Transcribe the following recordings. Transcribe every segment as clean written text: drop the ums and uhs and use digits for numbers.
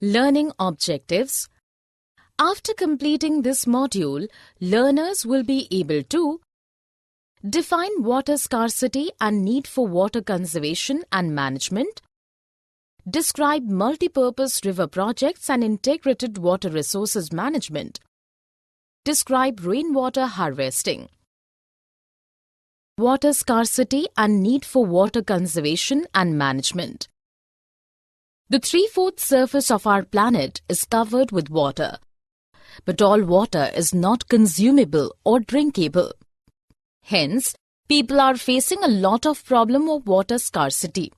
Learning objectives. After completing this module, learners will be able to define water scarcity and need for water conservation and management, describe multipurpose river projects and integrated water resources management, describe rainwater harvesting. Water scarcity and need for water conservation and management. The 3/4 surface of our planet is covered with water, but all water is not consumable or drinkable. Hence, people are facing a lot of problem of water scarcity.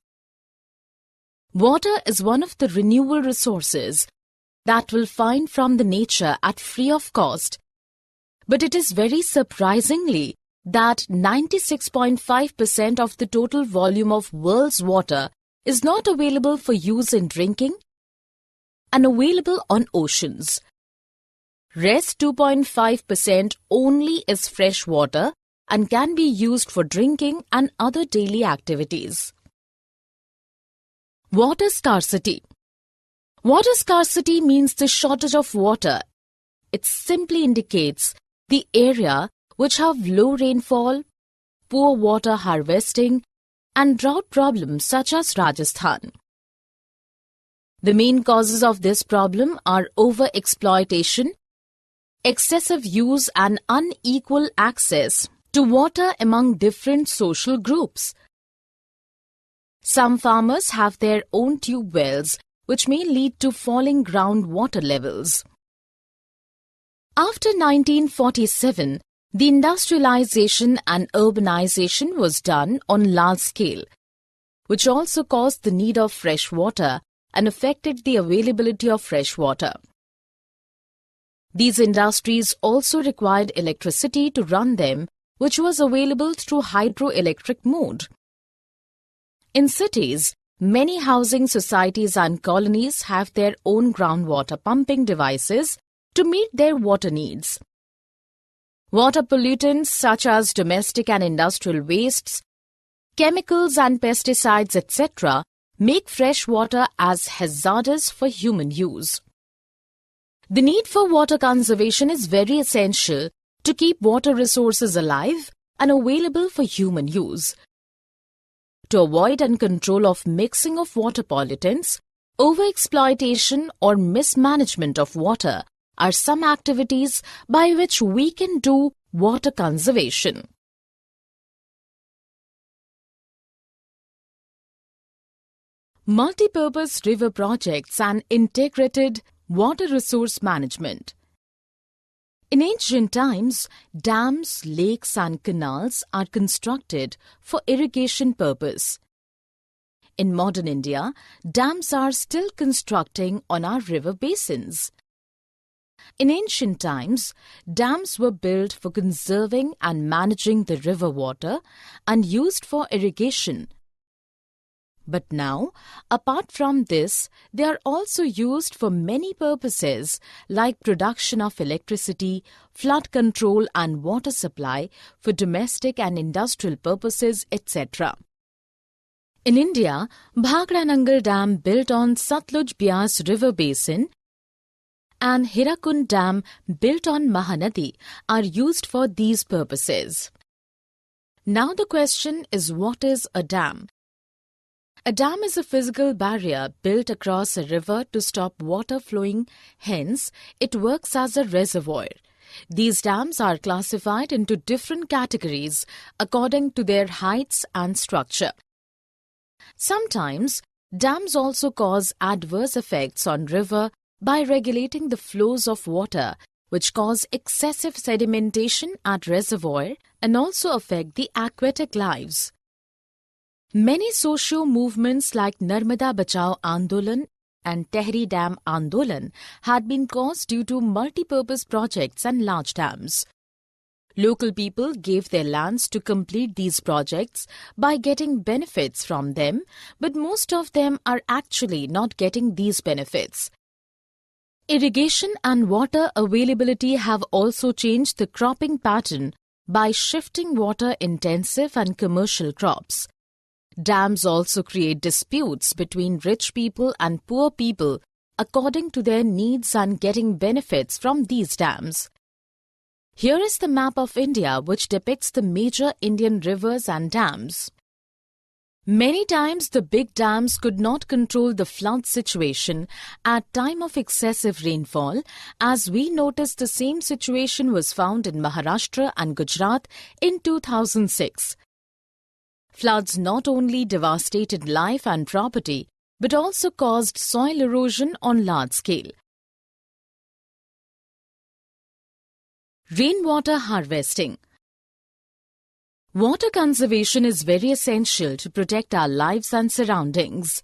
Water is one of the renewable resources that we'll find from the nature at free of cost, but it is very surprisingly that 96.5% of the total volume of world's water is not available for use in drinking and available on oceans. Rest 2.5% only is fresh water and can be used for drinking and other daily activities. Water scarcity. Water scarcity means the shortage of water. It simply indicates the area which have low rainfall, poor water harvesting, and drought problems such as Rajasthan. The main causes of this problem are overexploitation, excessive use and unequal access to water among different social groups. Some farmers have their own tube wells, which may lead to falling groundwater levels. After 1947, the industrialization and urbanization was done on large scale, which also caused the need of fresh water and affected the availability of fresh water. These industries also required electricity to run them, which was available through hydroelectric mode. In cities, many housing societies and colonies have their own groundwater pumping devices to meet their water needs. Water pollutants such as domestic and industrial wastes, chemicals and pesticides, etc., make fresh water as hazardous for human use. The need for water conservation is very essential to keep water resources alive and available for human use. To avoid and control of mixing of water pollutants, overexploitation or mismanagement of water are some activities by which we can do water conservation. Multipurpose river projects and integrated water resource management. In ancient times, dams, lakes and canals are constructed for irrigation purpose. In modern India, dams are still constructing on our river basins. In ancient times, dams were built for conserving and managing the river water and used for irrigation. But now, apart from this, they are also used for many purposes like production of electricity, flood control and water supply for domestic and industrial purposes, etc. In India, Bhangra Nangal Dam built on Satluj Beas River Basin and Hirakund Dam built on Mahanadi are used for these purposes. Now the question is, what is a dam? A dam is a physical barrier built across a river to stop water flowing, hence it works as a reservoir. These dams are classified into different categories according to their heights and structure. Sometimes, dams also cause adverse effects on river by regulating the flows of water, which cause excessive sedimentation at reservoir and also affect the aquatic lives. Many socio movements like Narmada Bachao Andolan and Tehri Dam Andolan had been caused due to multipurpose projects and large dams. Local people gave their lands to complete these projects by getting benefits from them, but most of them are actually not getting these benefits. Irrigation and water availability have also changed the cropping pattern by shifting water-intensive and commercial crops. Dams also create disputes between rich people and poor people according to their needs and getting benefits from these dams. Here is the map of India which depicts the major Indian rivers and dams. Many times the big dams could not control the flood situation at time of excessive rainfall, as we noticed the same situation was found in Maharashtra and Gujarat in 2006. Floods not only devastated life and property, but also caused soil erosion on large scale. Rainwater harvesting. Water conservation is very essential to protect our lives and surroundings.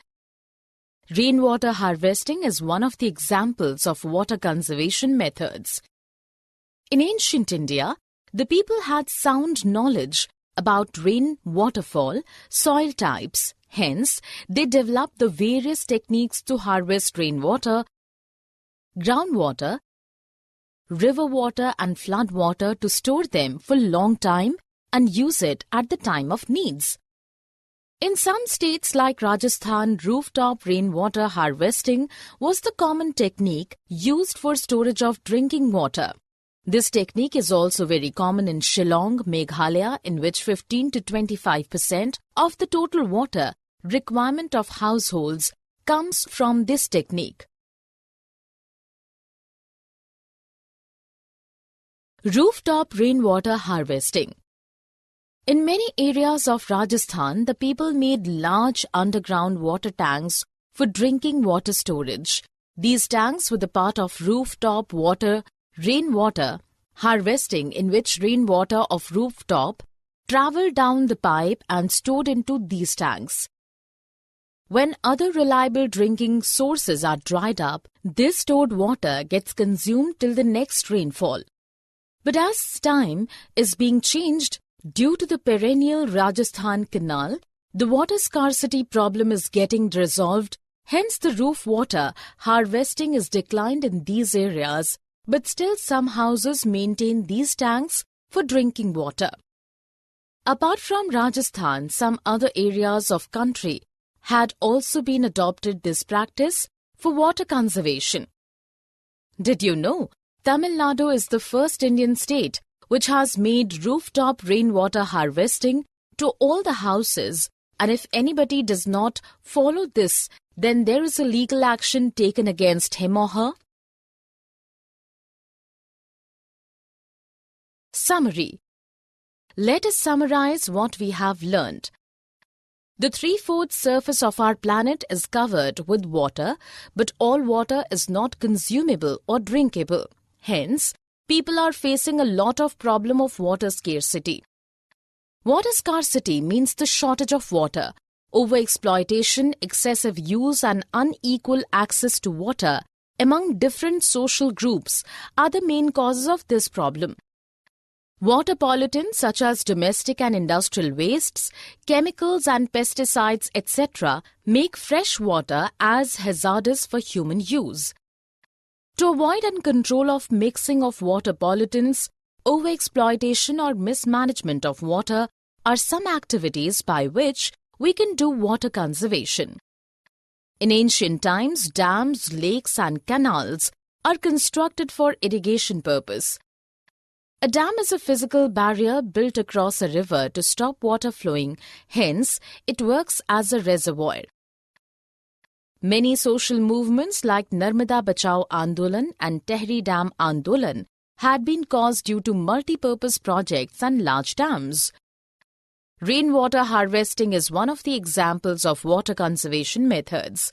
Rainwater harvesting is one of the examples of water conservation methods. In ancient India, the people had sound knowledge about rain, waterfall, soil types. Hence, they developed the various techniques to harvest rainwater, groundwater, river water and flood water to store them for long time and use it at the time of needs. In some states like Rajasthan, rooftop rainwater harvesting was the common technique used for storage of drinking water. This technique is also very common in Shillong, Meghalaya, in which 15 to 25% of the total water requirement of households comes from this technique. Rooftop rainwater harvesting. In many areas of Rajasthan, the people made large underground water tanks for drinking water storage. These tanks were the part of rooftop rainwater harvesting, in which rainwater of rooftop traveled down the pipe and stored into these tanks. When other reliable drinking sources are dried up, this stored water gets consumed till the next rainfall. But as time is being changed, due to the perennial Rajasthan Canal, the water scarcity problem is getting resolved. Hence, the roof water harvesting is declined in these areas, but still some houses maintain these tanks for drinking water. Apart from Rajasthan, some other areas of country had also been adopted this practice for water conservation. Did you know Tamil Nadu is the first Indian state which has made rooftop rainwater harvesting to all the houses, and if anybody does not follow this, then there is a legal action taken against him or her? Summary. Let us summarize what we have learned. The 3/4 surface of our planet is covered with water, but all water is not consumable or drinkable. Hence, people are facing a lot of problem of water scarcity. Water scarcity means the shortage of water. Overexploitation, excessive use and unequal access to water among different social groups are the main causes of this problem. Water pollutants such as domestic and industrial wastes, chemicals and pesticides, etc. make fresh water as hazardous for human use. To avoid and control of mixing of water pollutants, overexploitation or mismanagement of water are some activities by which we can do water conservation. In ancient times, dams, lakes and canals are constructed for irrigation purpose. A dam is a physical barrier built across a river to stop water flowing, hence it works as a reservoir. Many social movements like Narmada Bachao Andolan and Tehri Dam Andolan had been caused due to multi-purpose projects and large dams. Rainwater harvesting is one of the examples of water conservation methods.